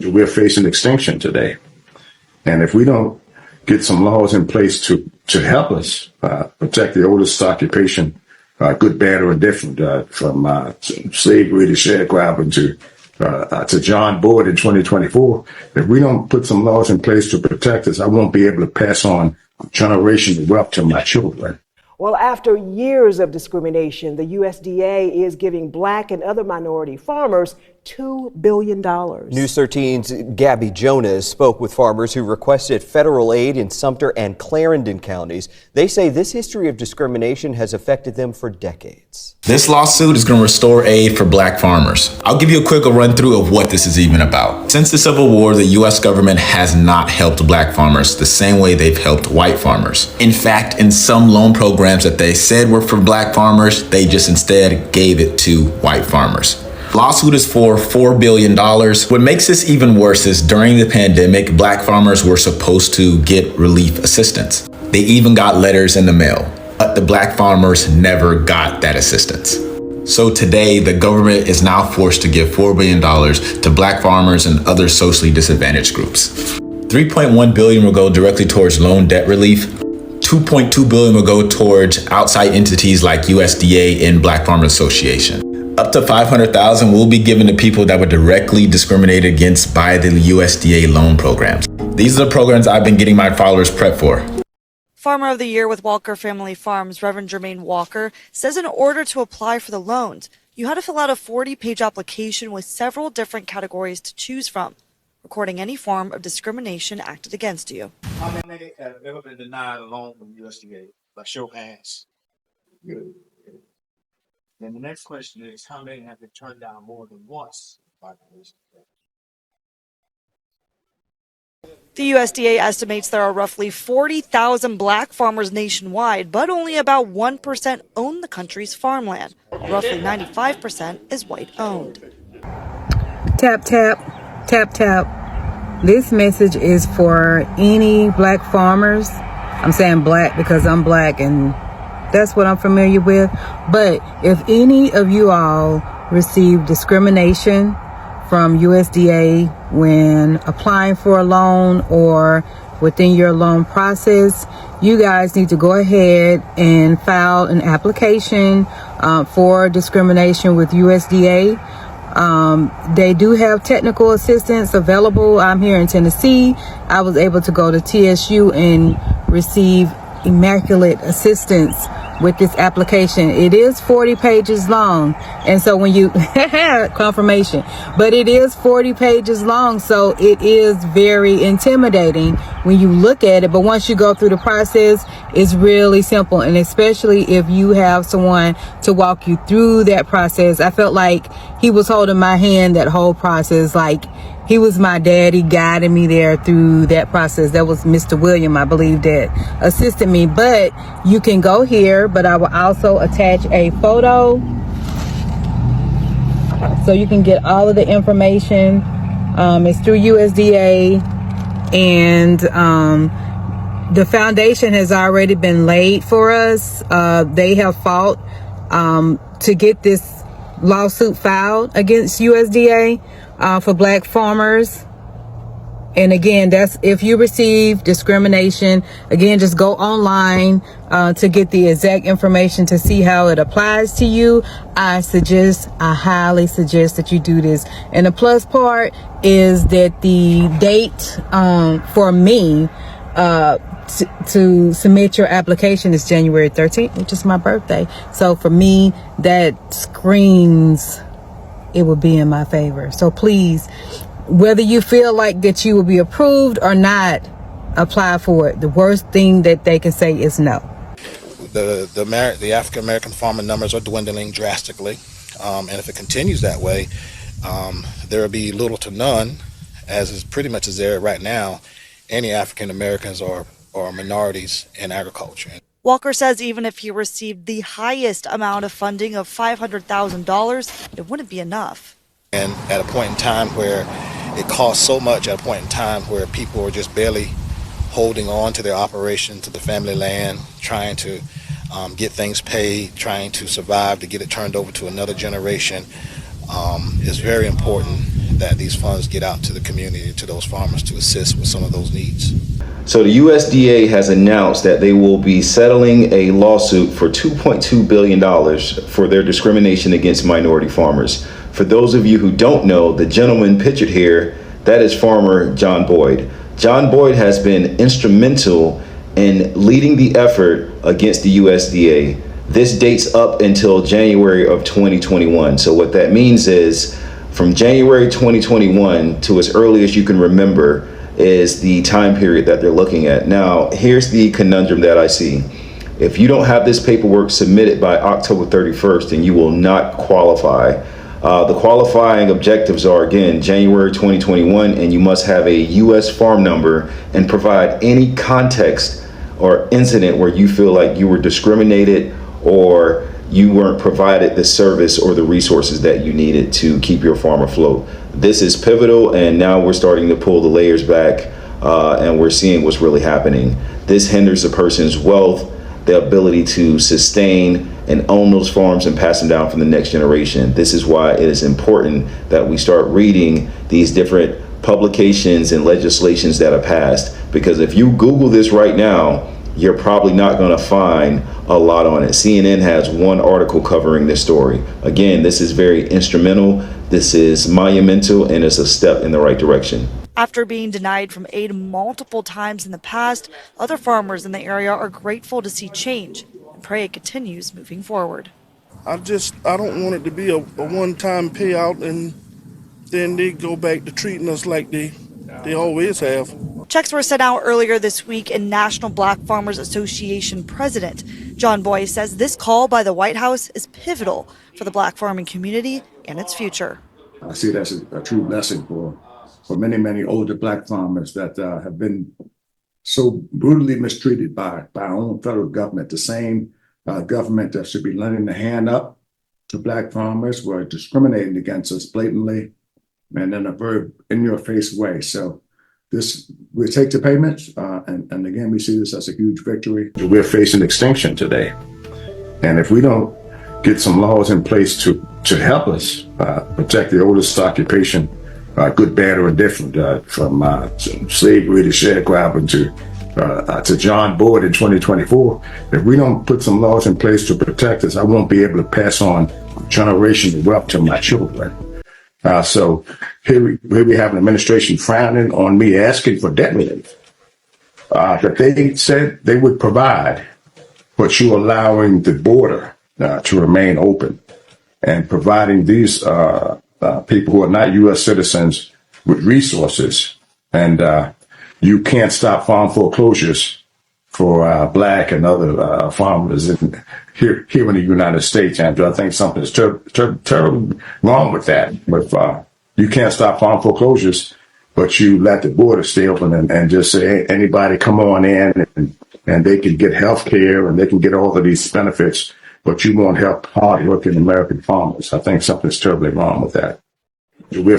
we're facing extinction today. And if we don't get some laws in place to help us protect the oldest occupation, good, bad, or indifferent, from slavery to sharecropping to John Boyd in 2024, if we don't put some laws in place to protect us, I won't be able to pass on generational wealth to my children. Well, after years of discrimination, the USDA is giving Black and other minority farmers $2 billion. News 13's Gabby Jonas spoke with farmers who requested federal aid in Sumter and Clarendon counties. They say this history of discrimination has affected them for decades. This lawsuit is going to restore aid for Black farmers. I'll give you a quick run through of what this is even about. Since the Civil War, the U.S. government has not helped Black farmers the same way they've helped white farmers. In fact, in some loan programs that they said were for Black farmers, they just instead gave it to white farmers. Lawsuit is for $4 billion. What makes this even worse is during the pandemic, Black farmers were supposed to get relief assistance. They even got letters in the mail, but the Black farmers never got that assistance. So today, the government is now forced to give $4 billion to Black farmers and other socially disadvantaged groups. $3.1 billion will go directly towards loan debt relief. $2.2 billion will go towards outside entities like USDA and Black Farmers Association. Up to $500,000 will be given to people that were directly discriminated against by the USDA loan programs. These are the programs I've been getting my followers prepped for. Farmer of the Year with Walker Family Farms, Reverend Jermaine Walker, says in order to apply for the loans, you had to fill out a 40-page application with several different categories to choose from, recording any form of discrimination acted against you. How many have ever been denied a loan from USDA? Like show of hands. Good. Then the next question is, how many have been turned down more than once by the USDA? The USDA estimates there are roughly 40,000 Black farmers nationwide, but only about 1% own the country's farmland. Roughly 95% is white-owned. Tap, tap, tap, tap. This message is for any Black farmers. I'm saying Black because I'm Black and that's what I'm familiar with. But if any of you all receive discrimination from USDA when applying for a loan or within your loan process, you guys need to go ahead and file an application for discrimination with USDA. They do have technical assistance available. I'm here in Tennessee. I was able to go to TSU and receive immaculate assistance with this application. It is 40 pages long, and so when you confirmation, but it is 40 pages long, so it is very intimidating when you look at it. But once you go through the process, it's really simple, and especially if you have someone to walk you through that process. I felt like he was holding my hand that whole process, like he was my daddy guiding me there through that process. That was Mr. William, I believe, that assisted me. But you can go here, but I will also attach a photo so you can get all of the information. It's through USDA, and the foundation has already been laid for us. They have fought to get this lawsuit filed against USDA for Black farmers. And again, that's if you receive discrimination. Again, just go online to get the exact information to see how it applies to you. I highly suggest that you do this. And the plus part is that the date for me to submit your application is January 13th, which is my birthday. So for me, that screams it will be in my favor. So please, whether you feel like that you will be approved or not, apply for it. The worst thing that they can say is no. The African American farmer numbers are dwindling drastically, and if it continues that way, there will be little to none, as is pretty much as there right now, any African Americans or minorities in agriculture. Walker says even if he received the highest amount of funding of $500,000, it wouldn't be enough. And at a point in time where it costs so much, at a point in time where people are just barely holding on to their operation, to the family land, trying to get things paid, trying to survive, to get it turned over to another generation, it's very important that these funds get out to the community, to those farmers, to assist with some of those needs. So the USDA has announced that they will be settling a lawsuit for $2.2 billion for their discrimination against minority farmers. For those of you who don't know, the gentleman pictured here, that is farmer John Boyd. John Boyd has been instrumental in leading the effort against the USDA. This dates up until January of 2021. So what that means is from January 2021 to as early as you can remember is the time period that they're looking at. Now, here's the conundrum that I see. If you don't have this paperwork submitted by October 31st, then you will not qualify. The qualifying objectives are, again, January 2021, and you must have a U.S. farm number and provide any context or incident where you feel like you were discriminated or you weren't provided the service or the resources that you needed to keep your farm afloat. This is pivotal, and now we're starting to pull the layers back and we're seeing what's really happening. This hinders a person's wealth, the ability to sustain and own those farms and pass them down from the next generation. This is why it is important that we start reading these different publications and legislations that are passed, because if you Google this right now, you're probably not going to find a lot on it. CNN has one article covering this story. Again, this is very instrumental, this is monumental, and it's a step in the right direction. After being denied from aid multiple times in the past, other farmers in the area are grateful to see change and pray it continues moving forward. I don't want it to be a one-time payout and then they go back to treating us like they always have. Checks were sent out earlier this week, and National Black Farmers Association President John Boyd says this call by the White House is pivotal for the black farming community and its future. I see that's a true blessing for many, many older black farmers that have been so brutally mistreated by our own federal government. The same government that should be lending a hand up to black farmers were discriminating against us blatantly and in a very in-your-face way. So we take the payments, and again, we see this as a huge victory. We're facing extinction today. And if we don't get some laws in place to help us protect the oldest occupation, good, bad, or indifferent, from slavery to sharecropping to John Boyd in 2024, if we don't put some laws in place to protect us, I won't be able to pass on generational wealth to my children. So here we have an administration frowning on me asking for debt relief that they said they would provide, but you're allowing the border to remain open and providing these people who are not U.S. citizens with resources. And you can't stop farm foreclosures for black and other farmers here in the United States, Andrew. I think something is terribly wrong with that. But you can't stop farm foreclosures, but you let the border stay open and just say, hey, anybody come on in and they can get health care and they can get all of these benefits, but you won't help hardworking American farmers. I think something's terribly wrong with that. We're